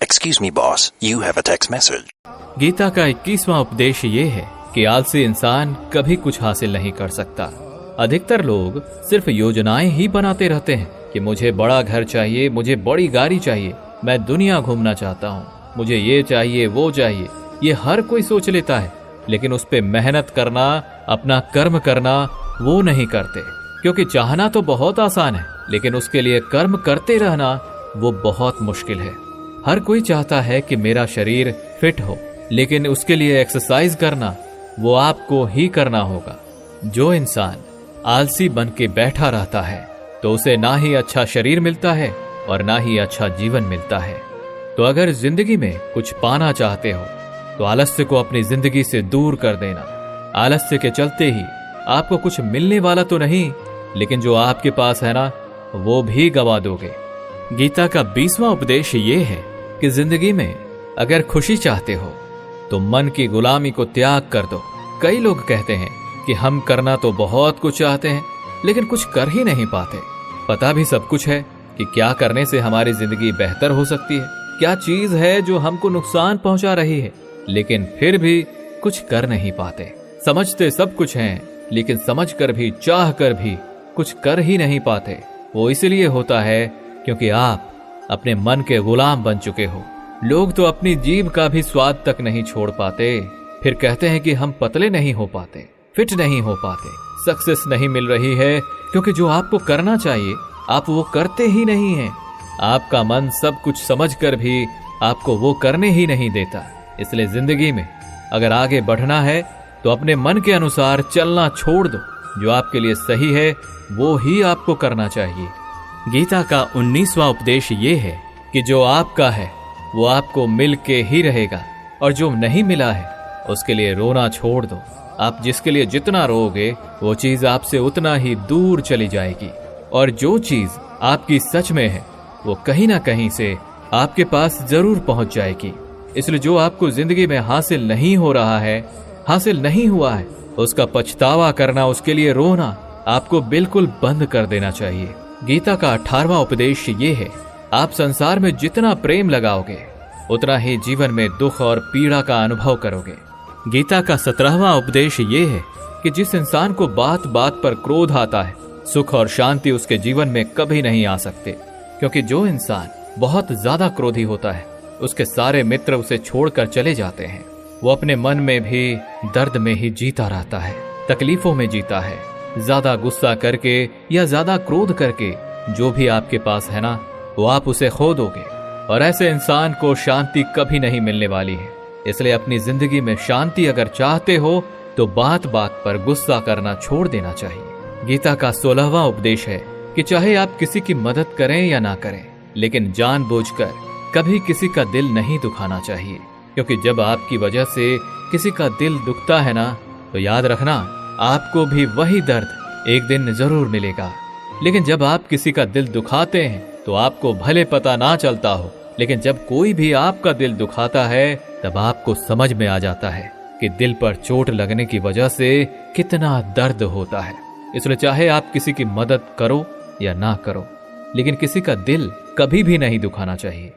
Excuse me, boss. You have a text message. Gita का 21वां उपदेश ये है कि आलसी इंसान कभी कुछ हासिल नहीं कर सकता। अधिकतर लोग सिर्फ योजनाएं ही बनाते रहते हैं कि मुझे बड़ा घर चाहिए, मुझे बड़ी गाड़ी चाहिए, मैं दुनिया घूमना चाहता हूँ, मुझे ये चाहिए वो चाहिए। ये हर कोई सोच लेता है, लेकिन उस पे मेहनत करना, अपना कर्म करना वो नहीं करते। क्योंकि चाहना तो बहुत आसान है, लेकिन उसके लिए कर्म करते रहना वो बहुत मुश्किल है। हर कोई चाहता है कि मेरा शरीर फिट हो, लेकिन उसके लिए एक्सरसाइज करना वो आपको ही करना होगा। जो इंसान आलसी बन के बैठा रहता है तो उसे ना ही अच्छा शरीर मिलता है और ना ही अच्छा जीवन मिलता है। तो अगर जिंदगी में कुछ पाना चाहते हो तो आलस्य को अपनी जिंदगी से दूर कर देना। आलस्य के चलते ही आपको कुछ मिलने वाला तो नहीं, लेकिन जो आपके पास है ना वो भी गवा दोगे। गीता का 20वां उपदेश ये है कि जिंदगी में अगर खुशी चाहते हो तो मन की गुलामी को त्याग कर दो। कई लोग कहते हैं कि हम करना तो बहुत कुछ चाहते हैं, लेकिन कुछ कर ही नहीं पाते। पता भी सब कुछ है कि क्या करने से हमारी जिंदगी बेहतर हो सकती है, क्या चीज है जो हमको नुकसान पहुंचा रही है, लेकिन फिर भी कुछ कर नहीं पाते। समझते सब कुछ हैं, लेकिन समझ कर भी, चाह कर भी कुछ कर ही नहीं पाते। वो इसलिए होता है क्योंकि आप अपने मन के गुलाम बन चुके हो। लोग तो अपनी जीभ का भी स्वाद तक नहीं छोड़ पाते, फिर कहते हैं कि हम पतले नहीं हो पाते, फिट नहीं हो पाते, सक्सेस नहीं मिल रही है, क्योंकि जो आपको करना चाहिए आप वो करते ही नहीं हैं। आपका मन सब कुछ समझकर भी आपको वो करने ही नहीं देता। इसलिए जिंदगी में अगर आगे बढ़ना है तो अपने मन के अनुसार चलना छोड़ दो। जो आपके लिए सही है वो ही आपको करना चाहिए। गीता का 19वां उपदेश ये है कि जो आपका है वो आपको मिल के ही रहेगा, और जो नहीं मिला है उसके लिए रोना छोड़ दो। आप जिसके लिए जितना रोओगे वो चीज आपसे उतना ही दूर चली जाएगी, और जो चीज आपकी सच में है वो कहीं ना कहीं से आपके पास जरूर पहुंच जाएगी। इसलिए जो आपको जिंदगी में हासिल नहीं हो रहा है, हासिल नहीं हुआ है, उसका पछतावा करना, उसके लिए रोना आपको बिल्कुल बंद कर देना चाहिए। गीता का 18वां उपदेश ये है, आप संसार में जितना प्रेम लगाओगे उतना ही जीवन में दुख और पीड़ा का अनुभव करोगे। गीता का 17वां उपदेश ये है कि जिस इंसान को बात बात पर क्रोध आता है, सुख और शांति उसके जीवन में कभी नहीं आ सकते। क्योंकि जो इंसान बहुत ज्यादा क्रोधी होता है उसके सारे मित्र उसे छोड़कर चले जाते हैं। वो अपने मन में भी दर्द में ही जीता रहता है, तकलीफों में जीता है। ज्यादा गुस्सा करके या ज्यादा क्रोध करके जो भी आपके पास है ना वो आप उसे खो दोगे, और ऐसे इंसान को शांति कभी नहीं मिलने वाली है। इसलिए अपनी जिंदगी में शांति अगर चाहते हो तो बात बात पर गुस्सा करना छोड़ देना चाहिए। गीता का 16वां उपदेश है कि चाहे आप किसी की मदद करें या ना करें, लेकिन जानबूझकर कभी किसी का दिल नहीं दुखाना चाहिए। क्योंकि जब आपकी वजह से किसी का दिल दुखता है ना तो याद रखना आपको भी वही दर्द एक दिन जरूर मिलेगा। लेकिन जब आप किसी का दिल दुखाते हैं तो आपको भले पता ना चलता हो, लेकिन जब कोई भी आपका दिल दुखाता है तब आपको समझ में आ जाता है कि दिल पर चोट लगने की वजह से कितना दर्द होता है। इसलिए चाहे आप किसी की मदद करो या ना करो, लेकिन किसी का दिल कभी भी नहीं दुखाना चाहिए।